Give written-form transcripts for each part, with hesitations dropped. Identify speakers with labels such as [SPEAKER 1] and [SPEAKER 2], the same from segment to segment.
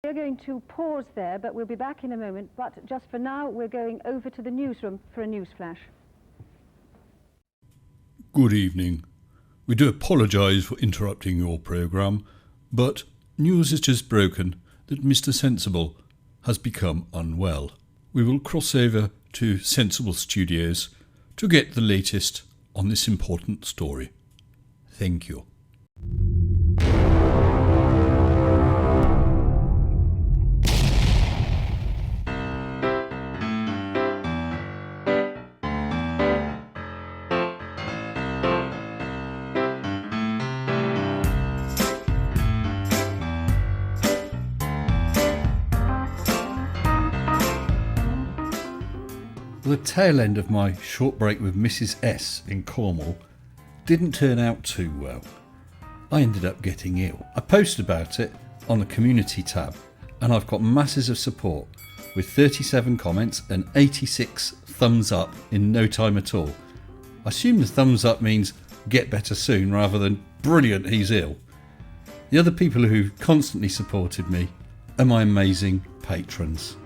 [SPEAKER 1] We're going to pause there, but we'll be back in a moment. But just for now, we're going over to the newsroom for a news flash.
[SPEAKER 2] Good evening. We do apologise for interrupting your programme, but news has just broken that Mr. Sensible has become unwell. We will cross over to Sensible Studios to get the latest on this important story. Thank you. The tail end of my short break with Mrs. S in Cornwall didn't turn out too well. I ended up getting ill. I posted about it on the community tab and I've got masses of support with 37 comments and 86 thumbs up in no time at all. I assume the thumbs up means get better soon rather than brilliant, he's ill. The other people who constantly supported me are my amazing patrons.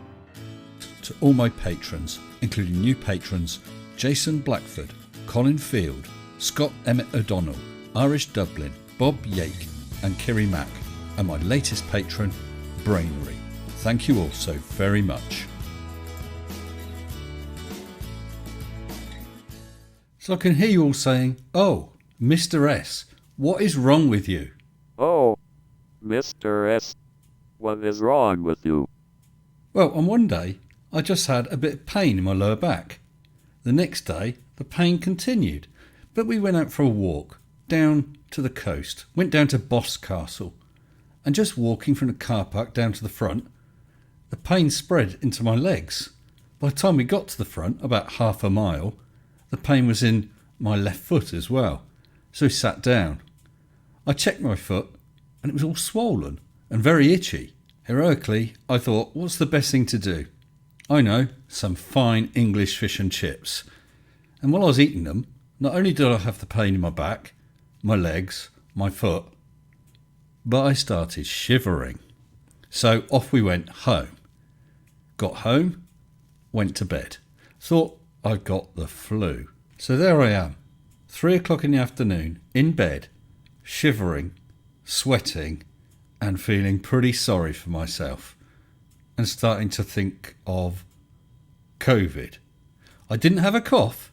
[SPEAKER 2] To all my patrons, including new patrons Jason Blackford, Colin Field, Scott Emmett O'Donnell, Irish Dublin, Bob Yake and Kiri Mack, and my latest patron, Brainery. Thank you all so very much. So I can hear you all saying, "Oh, Mr. S, what is wrong with you?"
[SPEAKER 3] Oh, Mr. S, what is wrong with you?
[SPEAKER 2] Well, on one day, I just had a bit of pain in my lower back. The next day, the pain continued, but we went out for a walk down to the coast, went down to Boscastle, and just walking from the car park down to the front, the pain spread into my legs. By the time we got to the front, about half a mile, the pain was in my left foot as well. So we sat down. I checked my foot, and it was all swollen and very itchy. Heroically, I thought, what's the best thing to do? I know, some fine English fish and chips. And while I was eating them, not only did I have the pain in my back, my legs, my foot, but I started shivering. So off we went home. Got home, went to bed. Thought I got the flu. So there I am, 3 o'clock in the afternoon, in bed, shivering, sweating, and feeling pretty sorry for myself. And starting to think of COVID. I didn't have a cough,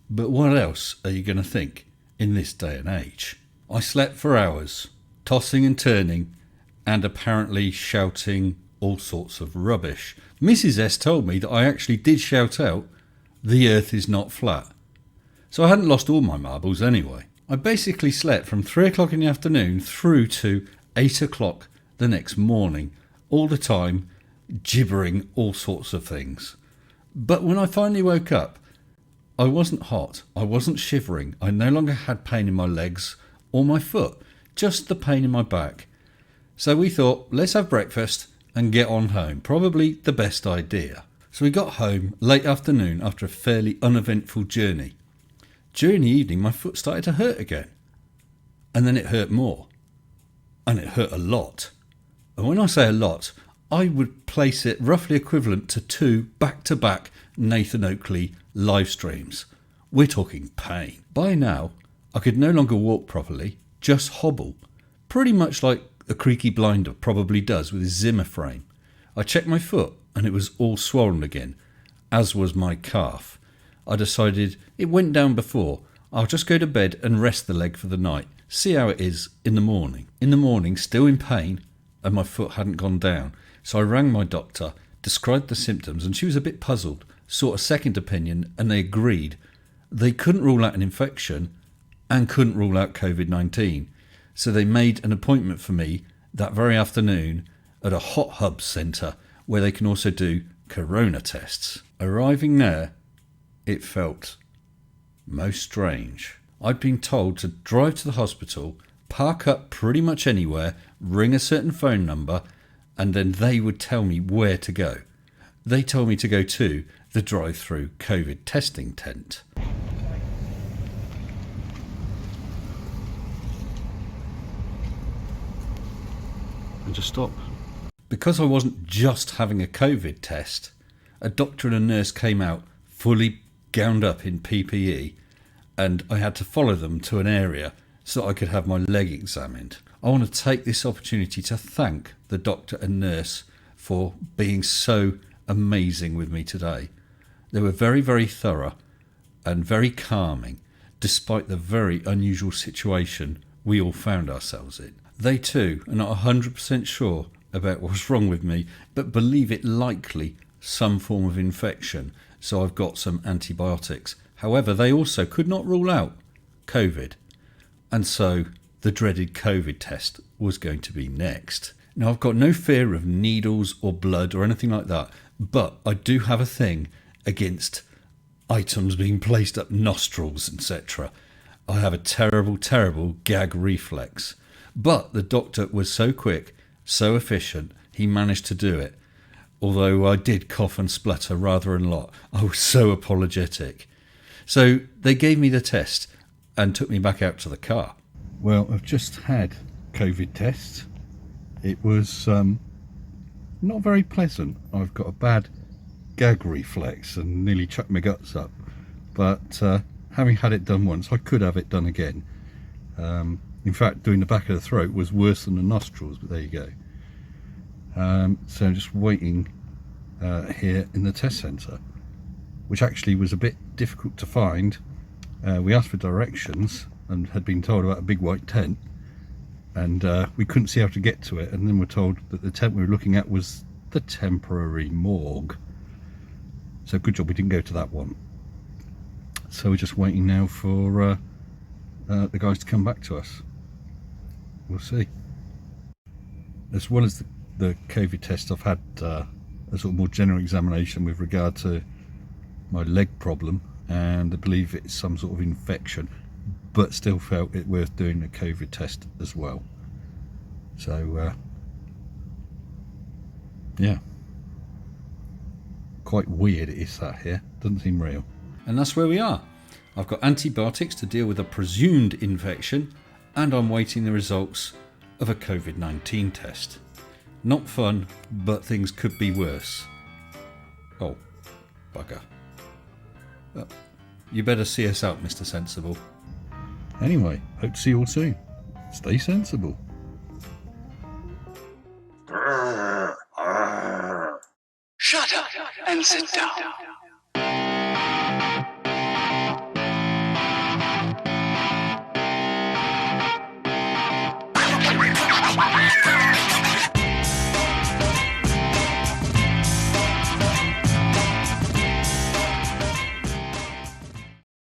[SPEAKER 2] but what else are you going to think in this day and age? I slept for hours, tossing and turning, and apparently shouting all sorts of rubbish. Mrs. S told me that I actually did shout out, "The earth is not flat." So I hadn't lost all my marbles anyway. I basically slept from 3 o'clock in the afternoon through to 8 o'clock the next morning, all the time gibbering all sorts of things. But when I finally woke up, I wasn't hot, I wasn't shivering, I no longer had pain in my legs or my foot, just the pain in my back. So we thought, let's have breakfast and get on home, probably the best idea. So we got home late afternoon after a fairly uneventful journey. During the evening my foot started to hurt again, and then it hurt more, and it hurt a lot. And when I say a lot, I would place it roughly equivalent to 2 back-to-back Nathan Oakley live streams. We're talking pain. By now, I could no longer walk properly, just hobble, pretty much like a creaky blinder probably does with his Zimmer frame. I checked my foot and it was all swollen again, as was my calf. I decided it went down before. I'll just go to bed and rest the leg for the night, see how it is in the morning. In the morning, still in pain, and my foot hadn't gone down. So I rang my doctor, described the symptoms, and she was a bit puzzled, sought a second opinion, and they agreed. They couldn't rule out an infection and couldn't rule out COVID-19. So they made an appointment for me that very afternoon at a hot hub centre where they can also do corona tests. Arriving there, it felt most strange. I'd been told to drive to the hospital, park up pretty much anywhere, ring a certain phone number, and then they would tell me where to go. They told me to go to the drive-through COVID testing tent. And just stop. Because I wasn't just having a COVID test, a doctor and a nurse came out fully gowned up in PPE, and I had to follow them to an area so that I could have my leg examined. I want to take this opportunity to thank the doctor and nurse for being so amazing with me today. They were very, very thorough and very calming, despite the very unusual situation we all found ourselves in. They too are not 100% sure about what's wrong with me, but believe it likely some form of infection, so I've got some antibiotics. However, they also could not rule out COVID, and so the dreaded COVID test was going to be next. Now, I've got no fear of needles or blood or anything like that, but I do have a thing against items being placed up nostrils, etc. I have a terrible, terrible gag reflex. But the doctor was so quick, so efficient, he managed to do it. Although I did cough and splutter rather a lot. I was so apologetic. So they gave me the test and took me back out to the car. Well, I've just had COVID test. It was not very pleasant. I've got a bad gag reflex and nearly chucked my guts up. But having had it done once, I could have it done again. In fact, doing the back of the throat was worse than the nostrils, but there you go. So I'm just waiting here in the test centre, which actually was a bit difficult to find. We asked for directions and had been told about a big white tent, and we couldn't see how to get to it, and then we're told that the tent we were looking at was the temporary morgue. So good job we didn't go to that one. So we're just waiting now for the guys to come back to us. We'll see. As well as the COVID test, I've had a sort of more general examination with regard to my leg problem, and I believe it's some sort of infection, but still felt it worth doing a COVID test as well. So yeah, quite weird it is that here, doesn't seem real. And that's where we are. I've got antibiotics to deal with a presumed infection, and I'm waiting the results of a COVID-19 test. Not fun, but things could be worse. Oh, bugger. You better see us out, Mr. Sensible. Anyway, hope to see you all soon. Stay sensible.
[SPEAKER 4] Shut up and sit down.